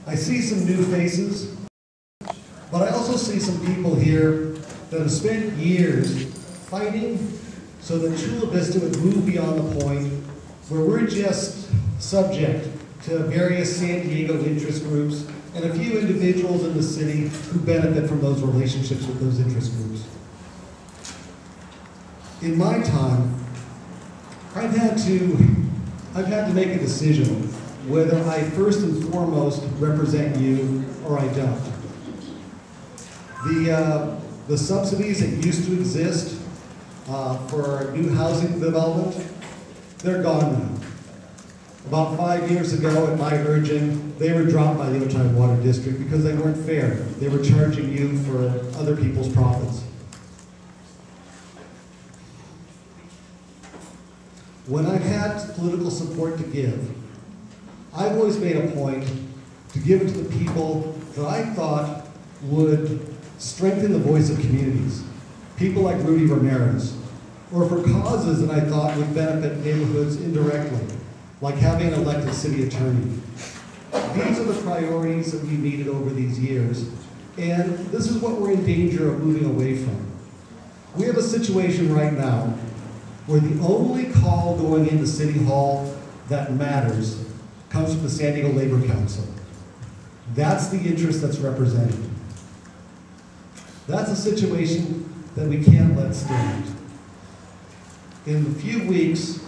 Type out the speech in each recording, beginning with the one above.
I see some new faces, but I also see some people here that have spent years fighting so that Chula Vista would move beyond the point where we're just subject to various San Diego interest groups and a few individuals in the city who benefit from those relationships with those interest groups. In my time, I've had to make a decision whether I first and foremost represent you or I don't. The subsidies that used to exist for new housing development, they're gone now. About 5 years ago, at my urging, they were dropped by the Otay Water District because they weren't fair. They were charging you for other people's profits. When I've had political support to give, I've always made a point to give it to the people that I thought would strengthen the voice of communities. People like Rudy Ramirez, or for causes that I thought would benefit neighborhoods indirectly, like having an elected city attorney. These are the priorities that we needed over these years, and this is what we're in danger of moving away from. We have a situation right now where the only call going into City Hall that matters comes from the San Diego Labor Council. That's the interest that's represented. That's a situation that we can't let stand. In a few weeks,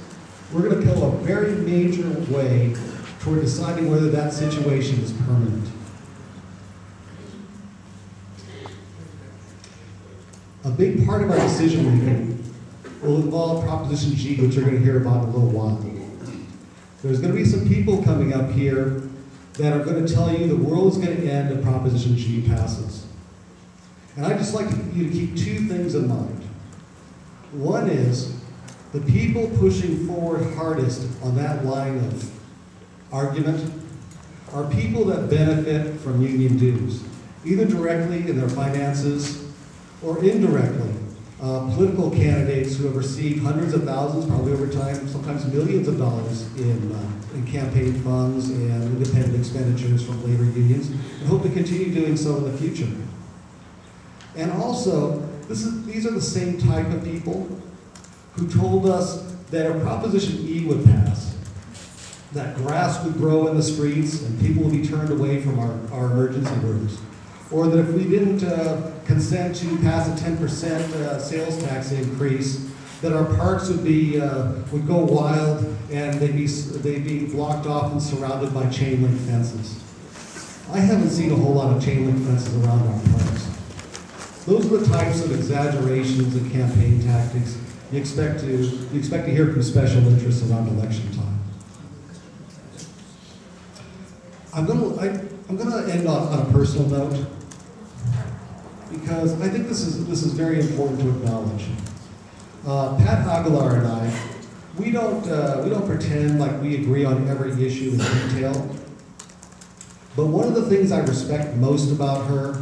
we're going to go a very major way toward deciding whether that situation is permanent. A big part of our decision making will involve Proposition G, which you're going to hear about in a little while. There's going to be some people coming up here that are going to tell you the world is going to end if Proposition G passes. And I'd just like you to keep two things in mind. One is, the people pushing forward hardest on that line of argument are people that benefit from union dues, either directly in their finances or indirectly. Political candidates who have received hundreds of thousands, probably over time, sometimes millions of dollars in campaign funds and independent expenditures from labor unions, and hope to continue doing so in the future. And also, these are the same type of people who told us that if Proposition E would pass, that grass would grow in the streets and people would be turned away from our emergency rooms. Or that if we didn't consent to pass a 10% sales tax increase, that our parks would go wild and they'd be blocked off and surrounded by chain link fences. I haven't seen a whole lot of chain link fences around our parks. Those are the types of exaggerations and campaign tactics you expect to hear from special interests around election time. I'm gonna end on a personal note, because I think this is very important to acknowledge. Pat Aguilar and I, we don't pretend like we agree on every issue in detail. But one of the things I respect most about her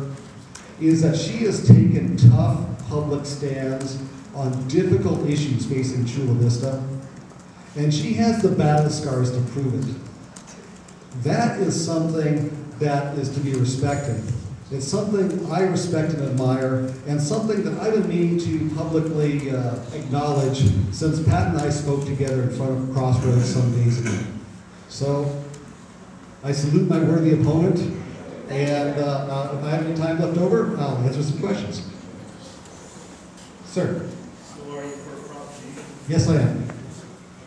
is that she has taken tough public stands on difficult issues facing Chula Vista, and she has the battle scars to prove it. That is something that is to be respected. It's something I respect and admire, and something that I've been meaning to publicly acknowledge since Pat and I spoke together in front of Crossroads some days ago. So, I salute my worthy opponent, and if I have any time left over, I'll answer some questions. Sir. So are you for Prop G? Yes, I am.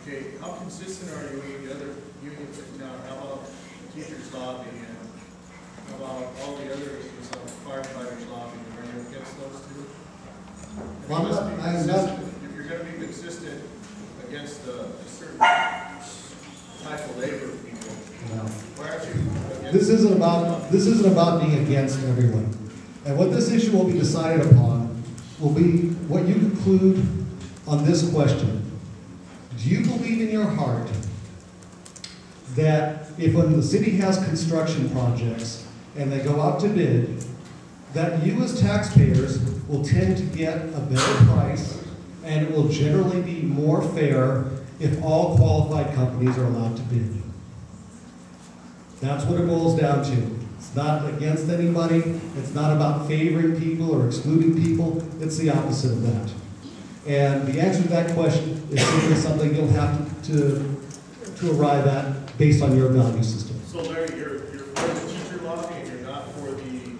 Okay, how consistent are you with the other unions in town? How about teachers lobbying, and how about all the other issues of firefighters lobbying? Are you against those two? If you're going to be consistent against a certain type of labor people, why aren't you against This isn't about being against everyone. And what this issue will be decided upon will be what you conclude on this question. Do you believe in your heart that if when the city has construction projects and they go out to bid, that you as taxpayers will tend to get a better price and it will generally be more fair if all qualified companies are allowed to bid? That's what it boils down to. It's not against anybody. It's not about favoring people or excluding people. It's the opposite of that. And the answer to that question is simply something you'll have to arrive at based on your value system. So Larry, you're for the teacher lobby and you're not for the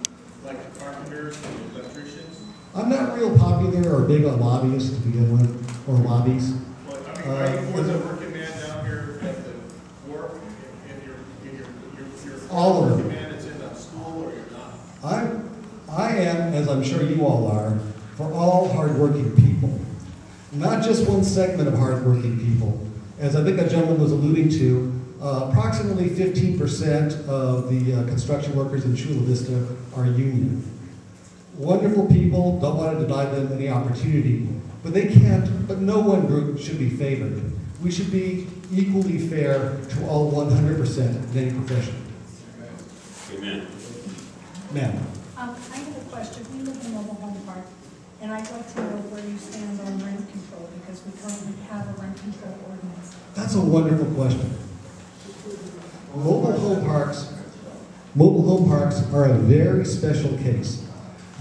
carpenters and the electricians? I'm not real popular or big on lobbyists to begin with, or lobbies. Well, I mean, are you for the working man down here at the wharf and you're All of the them. working man that's in the school, or you're not? I am, as I'm sure you all are, for all hardworking people. Not just one segment of hardworking people. As I think that gentleman was alluding to, approximately 15% of the construction workers in Chula Vista are union. Wonderful people, don't want to deny them any opportunity, but no one group should be favored. We should be equally fair to all 100% in any profession. Amen. Ma'am. I have a question. We live in a mobile home park, and I'd like to know where you stand on rent control, because we currently have a rent control ordinance. That's a wonderful question. Mobile home parks are a very special case.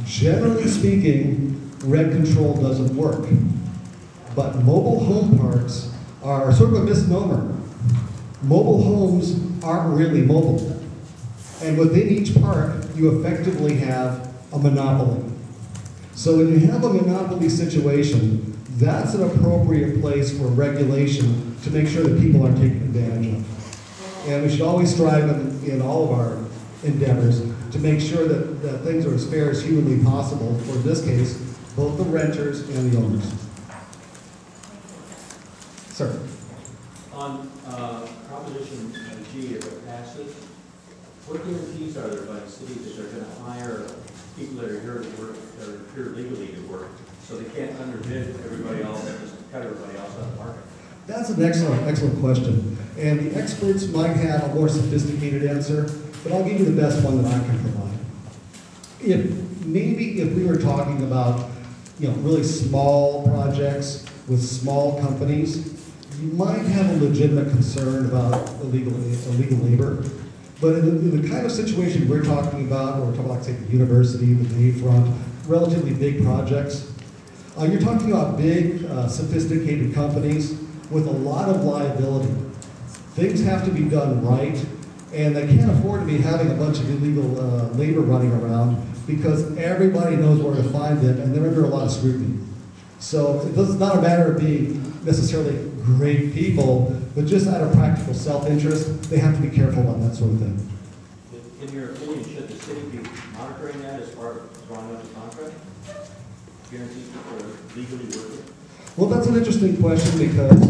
Generally speaking, rent control doesn't work. But mobile home parks are sort of a misnomer. Mobile homes aren't really mobile. And within each park, you effectively have a monopoly. So when you have a monopoly situation, that's an appropriate place for regulation to make sure that people aren't taken advantage of. And we should always strive in all of our endeavors to make sure that things are as fair as humanly possible for, in this case, both the renters and the owners. Sir. On Proposition G, if it passes, what guarantees are there by the city that they're going to hire people that are here to work, that are here legally to work, so they can't underbid everybody else and just cut everybody else out of the market? That's an excellent question. And the experts might have a more sophisticated answer, but I'll give you the best one that I can provide. If we were talking about, really small projects with small companies, you might have a legitimate concern about illegal labor. But in the kind of situation we're talking about, where we're talking about, say, the university, the Bayfront, relatively big projects, you're talking about big, sophisticated companies with a lot of liability. Things have to be done right, and they can't afford to be having a bunch of illegal labor running around because everybody knows where to find them, and they're under a lot of scrutiny. So it's not a matter of being necessarily great people, but just out of practical self-interest, they have to be careful about that sort of thing. In your opinion, should the city be monitoring that as part of drawing up the contract? Guarantees people are legally working? Well, that's an interesting question because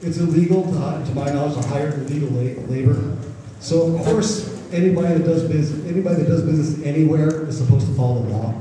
it's illegal, to my knowledge, to hire illegal labor. So, of course, anybody that does business anywhere is supposed to follow the law.